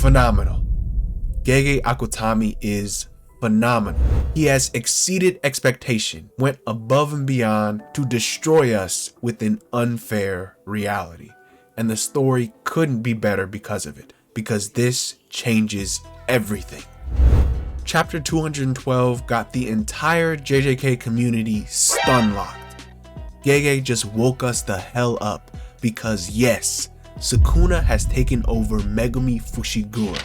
phenomenal. Gege Akutami is phenomenal. He has exceeded expectation, went above and beyond to destroy us with an unfair reality. And the story couldn't be better because of it, because this changes everything. Chapter 212 got the entire JJK community stun-locked. Gege just woke us the hell up because yes, Sukuna has taken over Megumi Fushiguro.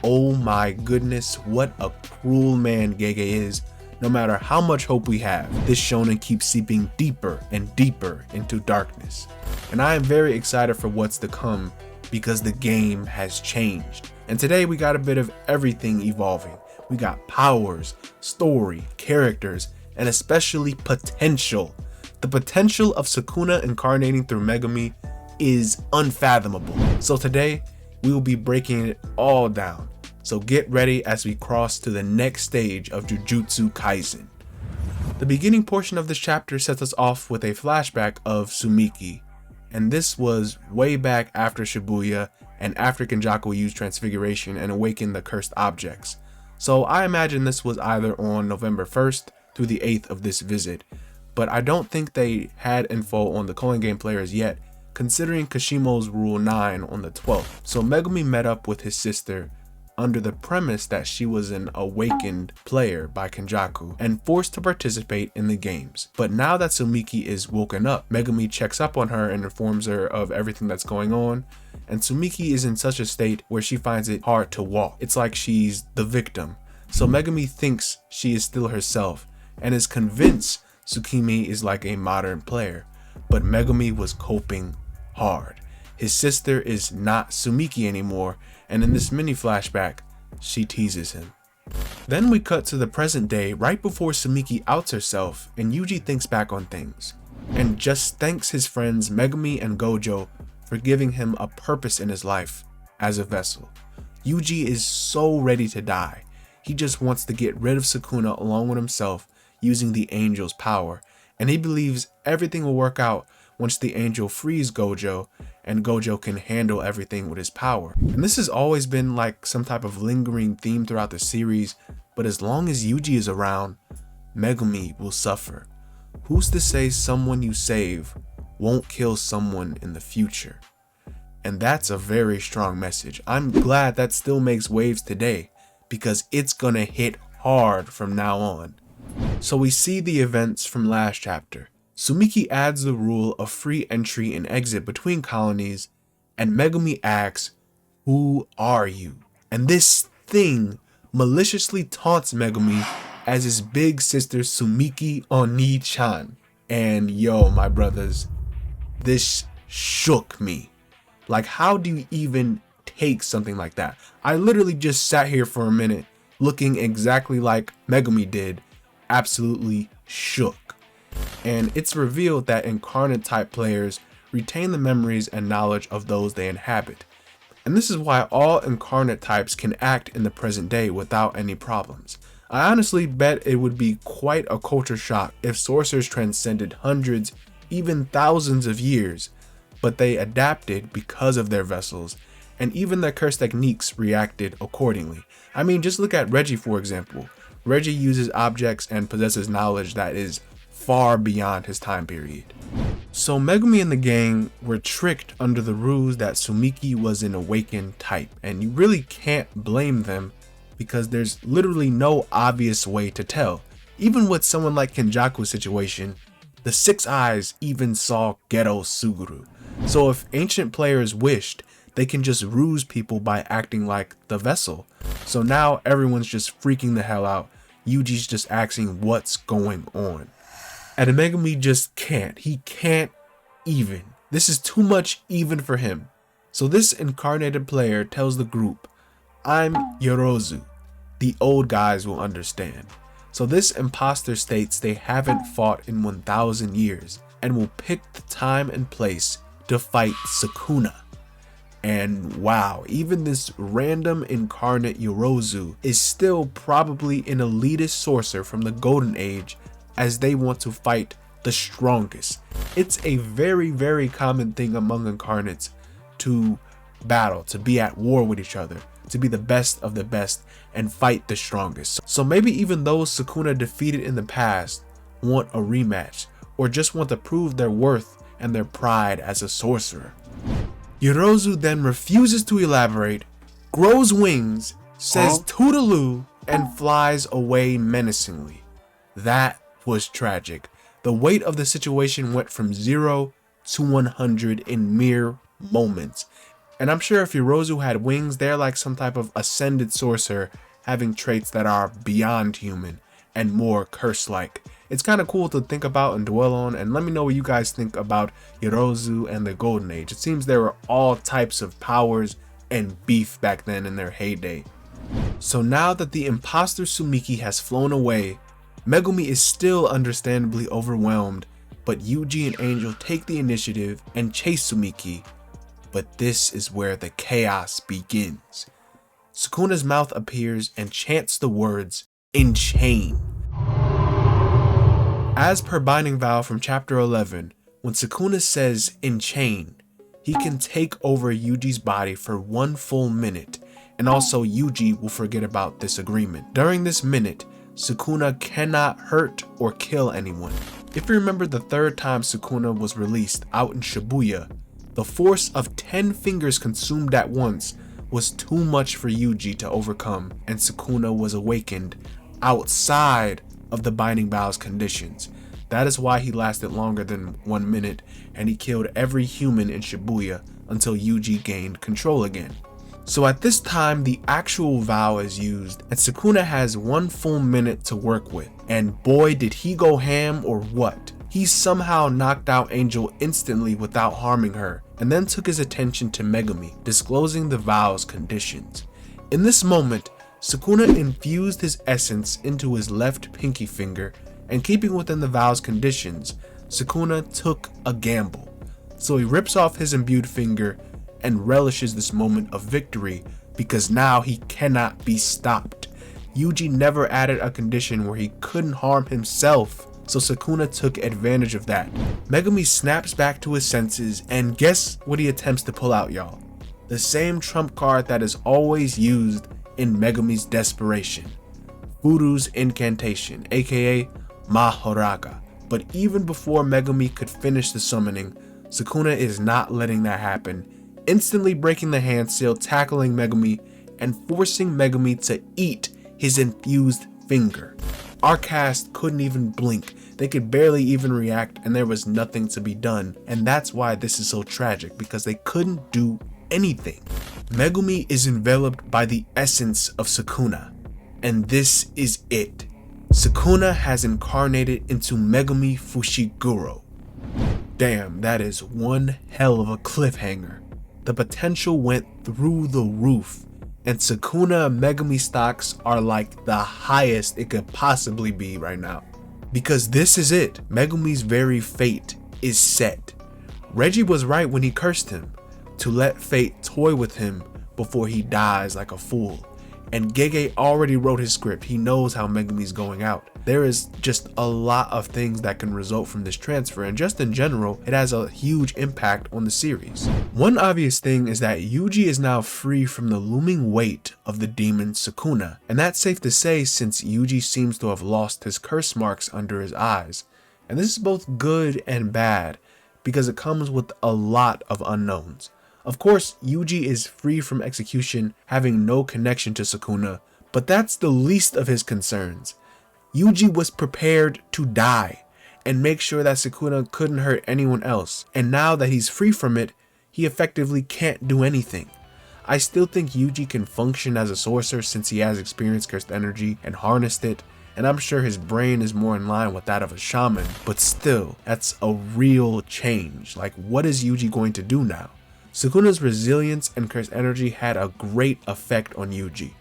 Oh my goodness, what a cruel man Gege is. No matter how much hope we have, this shonen keeps seeping deeper and deeper into darkness. And I am very excited for what's to come because the game has changed. And today we got a bit of everything evolving. We got powers, story, characters, and especially potential. The potential of Sukuna incarnating through Megumi is unfathomable. So today we will be breaking it all down. So get ready as we cross to the next stage of Jujutsu Kaisen. The beginning portion of this chapter sets us off with a flashback of Tsumiki, and this was way back after Shibuya and after Kenjaku used transfiguration and awakened the cursed objects. So I imagine this was either on November 1st through the 8th of this visit, but I don't think they had info on the Koen game players yet, considering Kashimo's Rule 9 on the 12th. So Megumi met up with his sister under the premise that she was an awakened player by Kenjaku and forced to participate in the games. But now that Tsumiki is woken up, Megumi checks up on her and informs her of everything that's going on, and Tsumiki is in such a state where she finds it hard to walk. It's like she's the victim. So Megumi thinks she is still herself and is convinced Tsukimi is like a modern player, but Megumi was coping hard. His sister is not Tsumiki anymore, and in this mini flashback, she teases him. Then we cut to the present day right before Tsumiki outs herself, and Yuji thinks back on things, and just thanks his friends Megumi and Gojo for giving him a purpose in his life as a vessel. Yuji is so ready to die. He just wants to get rid of Sukuna along with himself using the angel's power, and he believes everything will work out once the angel frees Gojo and Gojo can handle everything with his power. And this has always been like some type of lingering theme throughout the series, but as long as Yuji is around, Megumi will suffer. Who's to say someone you save won't kill someone in the future? And that's a very strong message. I'm glad that still makes waves today because it's gonna hit hard from now on. So we see the events from last chapter. Tsumiki adds the rule of free entry and exit between colonies, and Megumi asks, "Who are you?" And this thing maliciously taunts Megumi as his big sister Tsumiki Oni-chan. And yo, my brothers, this shook me. Like, how do you even take something like that? I literally just sat here for a minute looking exactly like Megumi did, absolutely shook. And it's revealed that incarnate type players retain the memories and knowledge of those they inhabit. And this is why all incarnate types can act in the present day without any problems. I honestly bet it would be quite a culture shock if sorcerers transcended hundreds, even thousands of years, but they adapted because of their vessels, and even their curse techniques reacted accordingly. I mean, just look at Reggie for example. Reggie uses objects and possesses knowledge that is far beyond his time period. So Megumi and the gang were tricked under the ruse that Tsumiki was an awakened type, and you really can't blame them because there's literally no obvious way to tell. Even with someone like Kenjaku's situation, the Six Eyes even saw Ghetto Suguru. So if ancient players wished, they can just ruse people by acting like the vessel. So now everyone's just freaking the hell out. Yuji's just asking what's going on. And Megumi just can't. He can't even. This is too much even for him. So this incarnated player tells the group, "I'm Yorozu. The old guys will understand." So this imposter states they haven't fought in 1,000 years and will pick the time and place to fight Sukuna. And wow, even this random incarnate Yorozu is still probably an elitist sorcerer from the Golden Age, as they want to fight the strongest. It's a very, very common thing among incarnates to battle, to be at war with each other. to be the best of the best and fight the strongest. So maybe even those Sukuna defeated in the past want a rematch, or just want to prove their worth and their pride as a sorcerer. Yorozu then refuses to elaborate, grows wings, says toodaloo, and flies away menacingly. That was tragic. The weight of the situation went from 0 to 100 in mere moments. And I'm sure if Yorozu had wings, they're like some type of ascended sorcerer having traits that are beyond human and more curse-like. It's kind of cool to think about and dwell on, and let me know what you guys think about Yorozu and the Golden Age. It seems there were all types of powers and beef back then in their heyday. So now that the imposter Tsumiki has flown away, Megumi is still understandably overwhelmed, but Yuji and Angel take the initiative and chase Tsumiki. But this is where the chaos begins. Sukuna's mouth appears and chants the words, "ENCHAIN." As per binding vow from chapter 11, when Sukuna says "ENCHAIN," he can take over Yuji's body for 1 full minute, and also Yuji will forget about this agreement. During this minute, Sukuna cannot hurt or kill anyone. If you remember the 3rd time Sukuna was released out in Shibuya, the force of 10 fingers consumed at once was too much for Yuji to overcome, and Sukuna was awakened outside of the binding vows conditions. That is why he lasted longer than 1 minute, and he killed every human in Shibuya until Yuji gained control again. So at this time, the actual vow is used, and Sukuna has 1 full minute to work with. And boy, did he go ham or what. He somehow knocked out Angel instantly without harming her, and then took his attention to Megumi, disclosing the vow's conditions. In this moment, Sukuna infused his essence into his left pinky finger, and keeping within the vow's conditions, Sukuna took a gamble. So he rips off his imbued finger and relishes this moment of victory, because now he cannot be stopped. Yuji never added a condition where he couldn't harm himself, so Sukuna took advantage of that. Megumi snaps back to his senses, and guess what he attempts to pull out, y'all? The same trump card that is always used in Megumi's desperation, Furu's incantation, aka Mahoraga. But even before Megumi could finish the summoning, Sukuna is not letting that happen, instantly breaking the hand seal, tackling Megumi, and forcing Megumi to eat his infused finger. Our cast couldn't even blink, they could barely even react, and there was nothing to be done, and that's why this is so tragic, because they couldn't do anything. Megumi is enveloped by the essence of Sukuna, and this is it. Sukuna has incarnated into Megumi Fushiguro. Damn, that is one hell of a cliffhanger. The potential went through the roof, and Sukuna and Megumi stocks are like the highest it could possibly be right now. Because this is it, Megumi's very fate is set. Reggie was right when he cursed him, to let fate toy with him before he dies like a fool. And Gege already wrote his script, he knows how Megumi's going out. There is just a lot of things that can result from this transfer, and just in general, it has a huge impact on the series. One obvious thing is that Yuji is now free from the looming weight of the demon Sukuna, and that's safe to say since Yuji seems to have lost his curse marks under his eyes. And this is both good and bad, because it comes with a lot of unknowns. Of course, Yuji is free from execution, having no connection to Sukuna, but that's the least of his concerns. Yuji was prepared to die and make sure that Sukuna couldn't hurt anyone else, and now that he's free from it, he effectively can't do anything. I still think Yuji can function as a sorcerer since he has experienced cursed energy and harnessed it, and I'm sure his brain is more in line with that of a shaman, but still, that's a real change. Like, what is Yuji going to do now? Sukuna's resilience and cursed energy had a great effect on Yuji.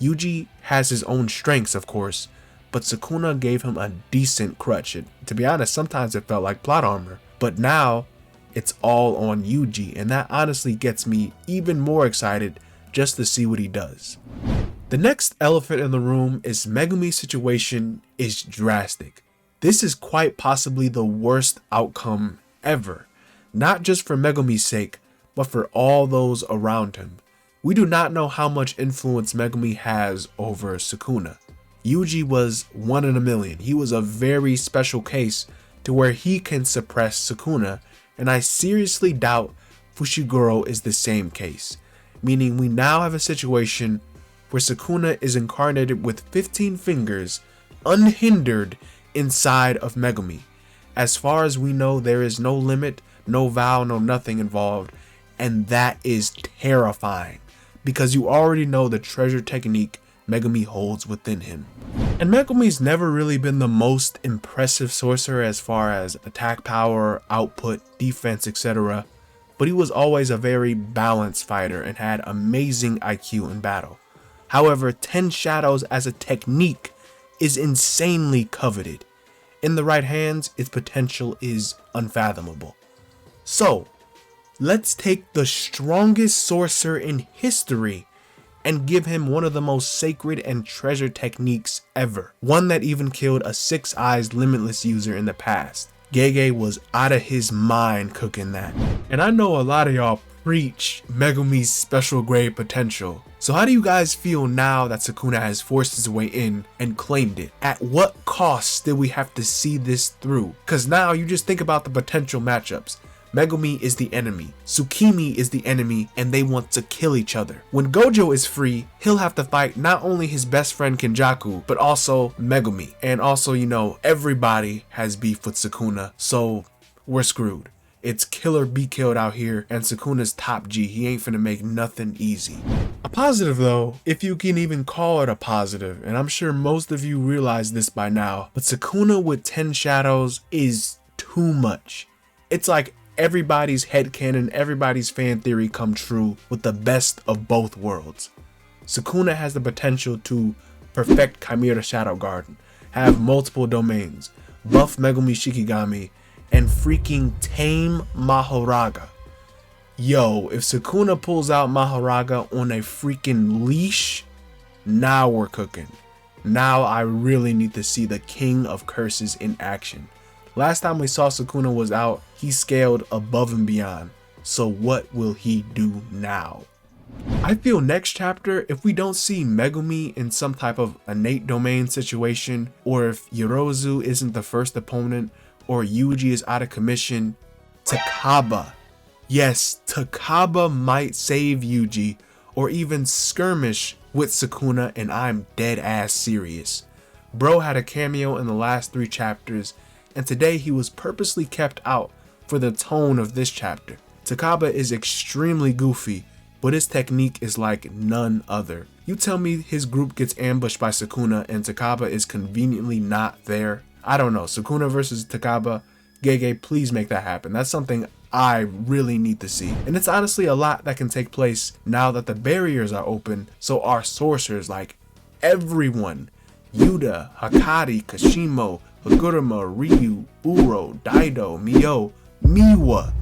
Yuji has his own strengths, of course, but Sukuna gave him a decent crutch. To be honest, sometimes it felt like plot armor, but now it's all on Yuji, and that honestly gets me even more excited just to see what he does. The next elephant in the room is Megumi's situation is drastic. This is quite possibly the worst outcome ever, not just for Megumi's sake, but for all those around him. We do not know how much influence Megumi has over Sukuna. Yuji was 1 in a million. He was a very special case to where he can suppress Sukuna, and I seriously doubt Fushiguro is the same case, meaning we now have a situation where Sukuna is incarnated with 15 fingers, unhindered inside of Megumi. As far as we know, there is no limit, no vow, no nothing involved, and that is terrifying because you already know the treasure technique Megumi holds within him. And Megumi's never really been the most impressive sorcerer as far as attack power, output, defense, etc., but he was always a very balanced fighter and had amazing IQ in battle. However, 10 Shadows as a technique is insanely coveted. In the right hands, its potential is unfathomable. So, let's take the strongest sorcerer in history and give him one of the most sacred and treasured techniques ever. One that even killed a 6 Eyes Limitless user in the past. Gege was out of his mind cooking that. And I know a lot of y'all preach Megumi's special grade potential. So how do you guys feel now that Sukuna has forced his way in and claimed it? At what cost did we have to see this through? Cause now you just think about the potential matchups. Megumi is the enemy, Tsukimi is the enemy, and they want to kill each other. When Gojo is free, he'll have to fight not only his best friend Kenjaku, but also Megumi. And also, you know, everybody has beef with Sukuna, so we're screwed. It's kill or be killed out here, and Sukuna's top G. He ain't finna make nothing easy. A positive though, if you can even call it a positive, and I'm sure most of you realize this by now, but Sukuna with 10 Shadows is too much. It's like everybody's headcanon, everybody's fan theory come true with the best of both worlds. Sukuna has the potential to perfect Chimera Shadow Garden, have multiple domains, buff Megumi Shikigami, and freaking tame Mahoraga. Yo, if Sukuna pulls out Mahoraga on a freaking leash, now we're cooking. Now I really need to see the King of Curses in action. Last time we saw Sukuna was out, he scaled above and beyond. So what will he do now? I feel next chapter, if we don't see Megumi in some type of innate domain situation, or if Yorozu isn't the first opponent, or Yuji is out of commission, Takaba. Yes, Takaba might save Yuji, or even skirmish with Sukuna, and I'm dead ass serious. Bro had a cameo in the last 3 chapters, and today he was purposely kept out for the tone of this chapter. Takaba is extremely goofy, but his technique is like none other. You tell me his group gets ambushed by Sukuna and Takaba is conveniently not there? I don't know. Sukuna versus Takaba, Gege, please make that happen. That's something I really need to see. And it's honestly a lot that can take place now that the barriers are open, so our sorcerers, like everyone, Yuda, Hakari, Kashimo, Haguruma, Ryu, Uro, Daido, Mio, Miwa,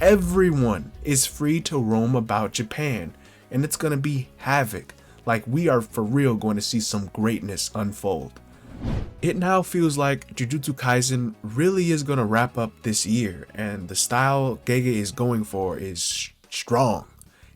everyone is free to roam about Japan, and it's gonna be havoc. Like, we are for real going to see some greatness unfold. It now feels like Jujutsu Kaisen really is gonna wrap up this year, and the style Gege is going for is strong.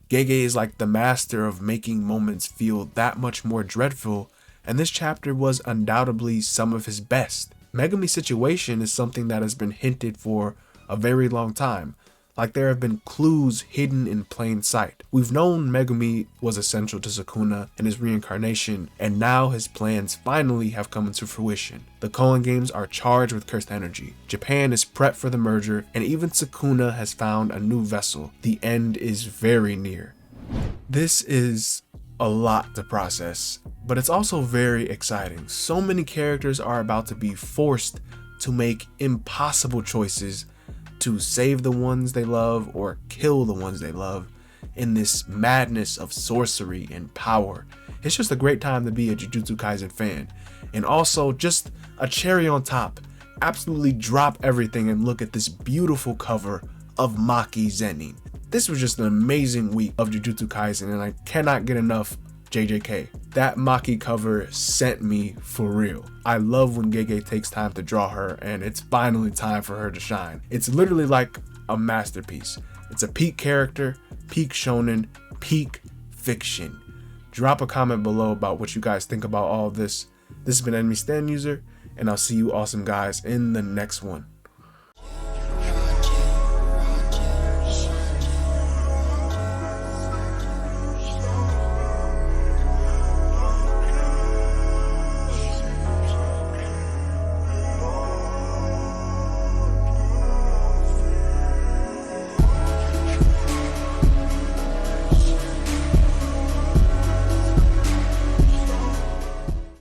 Gege is like the master of making moments feel that much more dreadful, and this chapter was undoubtedly some of his best. Megumi's situation is something that has been hinted for a very long time, like there have been clues hidden in plain sight. We've known Megumi was essential to Sukuna and his reincarnation, and now his plans finally have come into fruition. The Culling Games are charged with cursed energy. Japan is prepped for the merger, and even Sukuna has found a new vessel. The end is very near. This is a lot to process, but it's also very exciting. So many characters are about to be forced to make impossible choices to save the ones they love or kill the ones they love in this madness of sorcery and power. It's just a great time to be a Jujutsu Kaisen fan. And also, just a cherry on top, absolutely drop everything and look at this beautiful cover of Maki Zenin. This was just an amazing week of Jujutsu Kaisen, and I cannot get enough JJK. That Maki cover sent me for real. I love when Gege takes time to draw her, and it's finally time for her to shine. It's literally like a masterpiece. It's a peak character, peak shonen, peak fiction. Drop a comment below about what you guys think about all this. This has been Enemy Stand User, and I'll see you awesome guys in the next one.